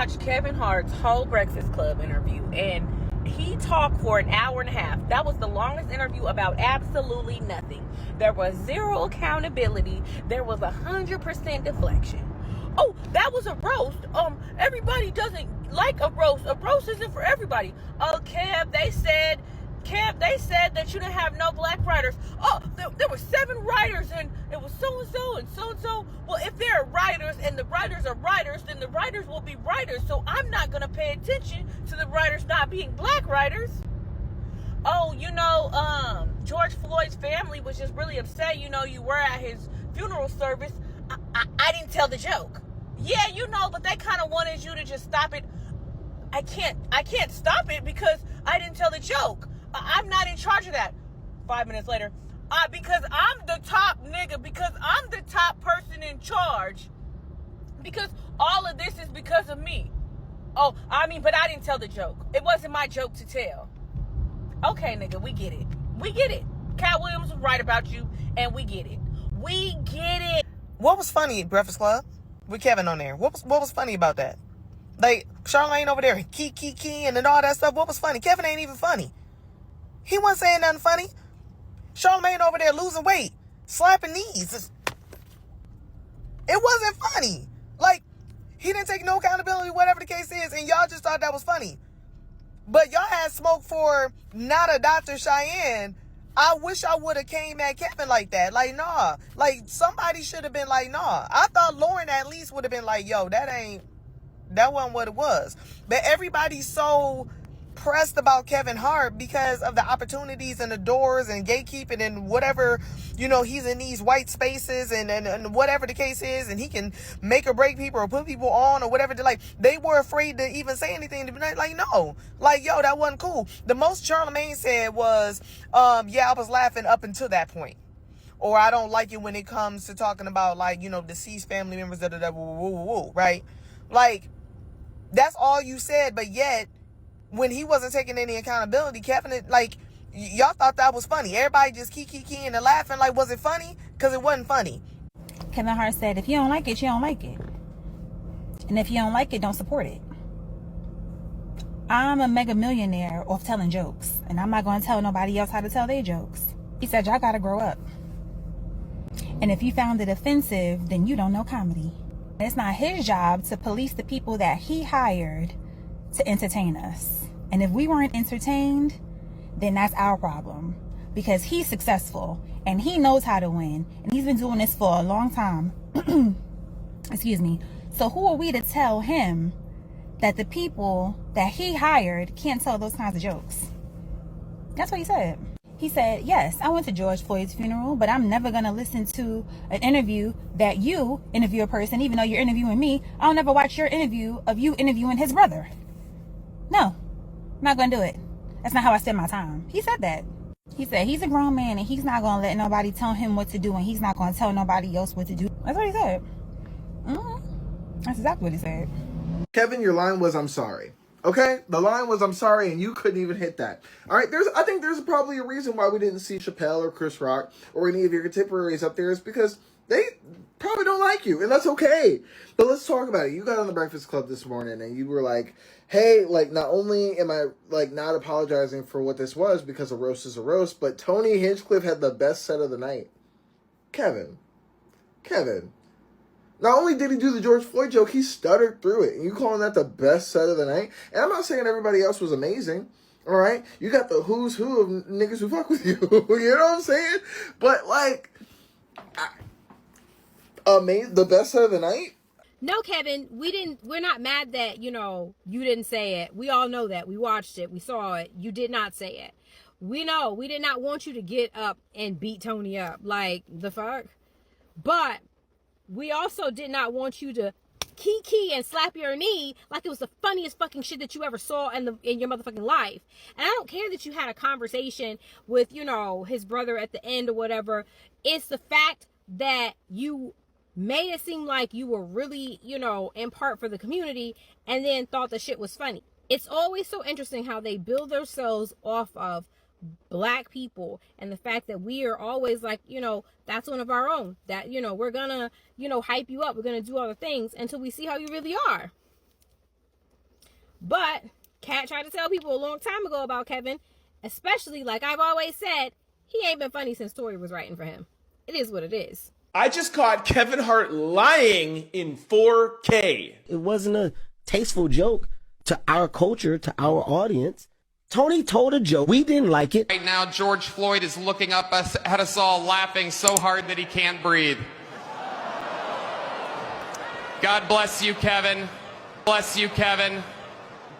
watched Kevin Hart's whole Breakfast Club interview, and he talked for an hour and a half. That was the longest interview about absolutely nothing. There was zero accountability. There was 100% deflection. Oh, that was a roast. Everybody doesn't like a roast. A roast isn't for everybody. Oh, Kev, they said that you didn't have no black writers. Oh, there were 7 writers, and it was so-and-so and so-and-so. Well, if there are writers and the writers are writers, then the writers will be writers. So I'm not going to pay attention to the writers not being black writers. Oh, George Floyd's family was just really upset. You were at his funeral service. I didn't tell the joke. Yeah, but they kind of wanted you to just stop it. I can't stop it because I didn't tell the joke. I'm not in charge of that. 5 minutes later, because I'm the top nigga, because I'm the top person in charge, because all of this is because of me. Oh, but I didn't tell the joke. It wasn't my joke to tell. Okay, nigga, we get it. We get it. Cat Williams was right about you, and we get it. We get it. What was funny at Breakfast Club with Kevin on there? What was funny about that? Like, Charlamagne over there, key, and all that stuff. What was funny? Kevin ain't even funny. He wasn't saying nothing funny. Charlamagne over there losing weight, slapping knees. It wasn't funny. Like, he didn't take no accountability, whatever the case is, and y'all just thought that was funny. But y'all had smoke for not a Dr. Cheyenne. I wish I would have came at Kevin like that. Like, nah. Like, somebody should have been like, nah. I thought Lauren at least would have been like, yo, that wasn't what it was. But everybody's so pressed about Kevin Hart because of the opportunities and the doors and gatekeeping and whatever, he's in these white spaces and whatever the case is, and he can make or break people or put people on or whatever. They were afraid to even say anything, to be like, no, like, yo, that wasn't cool. The most Charlamagne said was, yeah, I was laughing up until that point. Or I don't like it when it comes to talking about, like, deceased family members, right? Like, that's all you said, but yet, when he wasn't taking any accountability, Kevin, y'all thought that was funny. Everybody just keying and laughing. Like, was it funny? Because it wasn't funny. Kevin Hart said, if you don't like it, you don't like it. And if you don't like it, don't support it. I'm a mega millionaire off telling jokes, and I'm not going to tell nobody else how to tell their jokes. He said, y'all got to grow up. And if you found it offensive, then you don't know comedy. It's not his job to police the people that he hired to entertain us. And if we weren't entertained, then that's our problem, because he's successful and he knows how to win, and he's been doing this for a long time. Excuse me. So who are we to tell him that the people that he hired can't tell those kinds of jokes? That's what he said. He said, yes, I went to George Floyd's funeral, but I'm never going to listen to an interview that you interview a person, even though you're interviewing me. I'll never watch your interview of you interviewing his brother. No, I'm not going to do it. That's not how I spend my time. He said that. He said he's a grown man and he's not going to let nobody tell him what to do, and he's not going to tell nobody else what to do. That's what he said. That's exactly what he said. Kevin, your line was, I'm sorry. Okay? The line was, I'm sorry, and you couldn't even hit that. All right? I think there's probably a reason why we didn't see Chappelle or Chris Rock or any of your contemporaries up there, is because they probably don't like you, and that's okay. But let's talk about it. You got on the Breakfast Club this morning, and you were like, hey, not only am I, not apologizing for what this was, because a roast is a roast, but Tony Hinchcliffe had the best set of the night. Kevin. Not only did he do the George Floyd joke, he stuttered through it. And you calling that the best set of the night? And I'm not saying everybody else was amazing. All right? You got the who's who of niggas who fuck with you. You know what I'm saying? But, the best set of the night? No, Kevin, we're not mad that, you didn't say it. We all know that. We watched it. We saw it. You did not say it. We know. We did not want you to get up and beat Tony up. Like, the fuck? But we also did not want you to key and slap your knee like it was the funniest fucking shit that you ever saw in your motherfucking life. And I don't care that you had a conversation with, his brother at the end or whatever. It's the fact that you made it seem like you were really, in part for the community, and then thought the shit was funny. It's always so interesting how they build themselves off of black people, and the fact that we are always like, that's one of our own, that, we're gonna, hype you up, we're gonna do other things until we see how you really are. But Kat tried to tell people a long time ago about Kevin, especially, like I've always said, he ain't been funny since Tori was writing for him. It is what it is. I just caught Kevin Hart lying in 4K. It wasn't a tasteful joke to our culture, to our audience. Tony told a joke. We didn't like it. Right now, George Floyd is looking up at us all, laughing so hard that he can't breathe. God bless you, Kevin. Bless you, Kevin.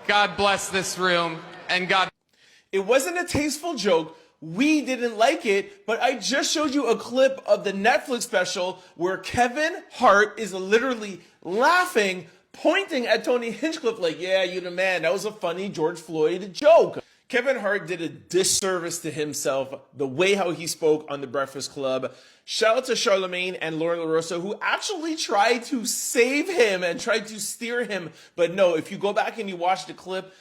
God bless this room. And God. It wasn't a tasteful joke. We didn't like it, but I just showed you a clip of the Netflix special where Kevin Hart is literally laughing, pointing at Tony Hinchcliffe like, yeah, you're the man. That was a funny George Floyd joke. Kevin Hart did a disservice to himself, the way how he spoke on The Breakfast Club. Shout out to Charlamagne and Lauren LaRosa, who actually tried to save him and tried to steer him. But no, if you go back and you watch the clip,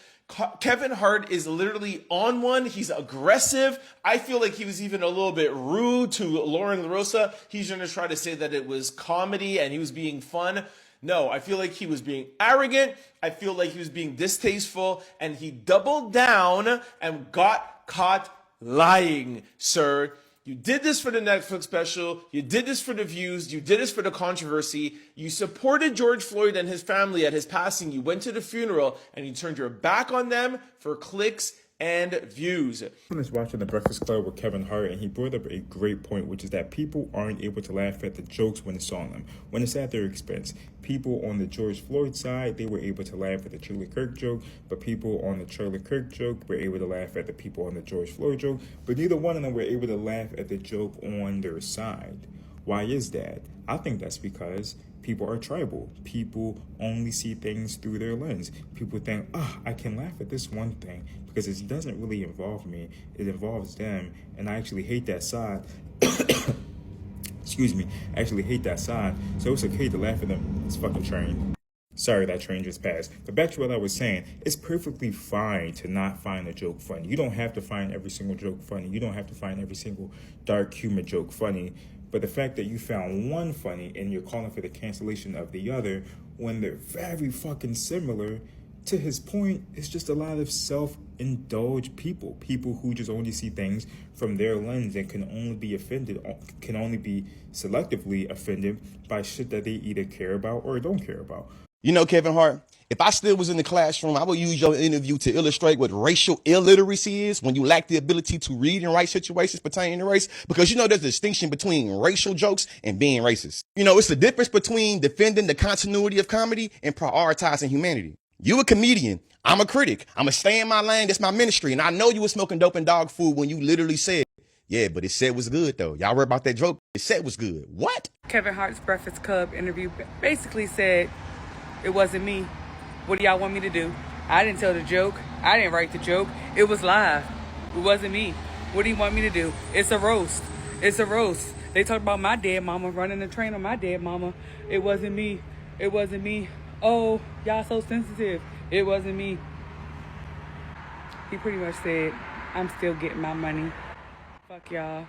Kevin Hart is literally on one. He's aggressive. I feel like he was even a little bit rude to Lauren LaRosa. He's going to try to say that it was comedy and he was being fun. No, I feel like he was being arrogant. I feel like he was being distasteful, and he doubled down and got caught lying, sir. You did this for the Netflix special. You did this for the views. You did this for the controversy. You supported George Floyd and his family at his passing. You went to the funeral and you turned your back on them for clicks and views. I was watching The Breakfast Club with Kevin Hart, and he brought up a great point, which is that people aren't able to laugh at the jokes when it's on them, when it's at their expense. People on the George Floyd side, they were able to laugh at the Charlie Kirk joke, but people on the Charlie Kirk joke were able to laugh at the people on the George Floyd joke, but neither one of them were able to laugh at the joke on their side. Why is that? I think that's because people are tribal. People only see things through their lens. People think, I can laugh at this one thing because it doesn't really involve me. It involves them, and I actually hate that side. Excuse me. I actually hate that side, so it's okay to laugh at them. It's fucking train. Sorry, that train just passed. But back to what I was saying, it's perfectly fine to not find a joke funny. You don't have to find every single joke funny. You don't have to find every single dark humor joke funny. But the fact that you found one funny and you're calling for the cancellation of the other when they're very fucking similar, to his point, it's just a lot of self-indulged people. People who just only see things from their lens and can only be selectively offended by shit that they either care about or don't care about. You know, Kevin Hart, if I still was in the classroom, I would use your interview to illustrate what racial illiteracy is when you lack the ability to read and write situations pertaining to race. Because you know there's a distinction between racial jokes and being racist. You know, it's the difference between defending the continuity of comedy and prioritizing humanity. You a comedian. I'm a critic. I'm going to stay in my lane. That's my ministry. And I know you were smoking dope and dog food when you literally said, yeah, but it said was good, though. Y'all worry about that joke? It said was good. What? Kevin Hart's Breakfast Club interview basically said, it wasn't me. What do y'all want me to do? I didn't tell the joke. I didn't write the joke. It was live. It wasn't me. What do you want me to do? It's a roast. It's a roast. They talked about my dead mama, running the train on my dead mama. It wasn't me. It wasn't me. Oh, y'all so sensitive. It wasn't me. He pretty much said, I'm still getting my money. Fuck y'all.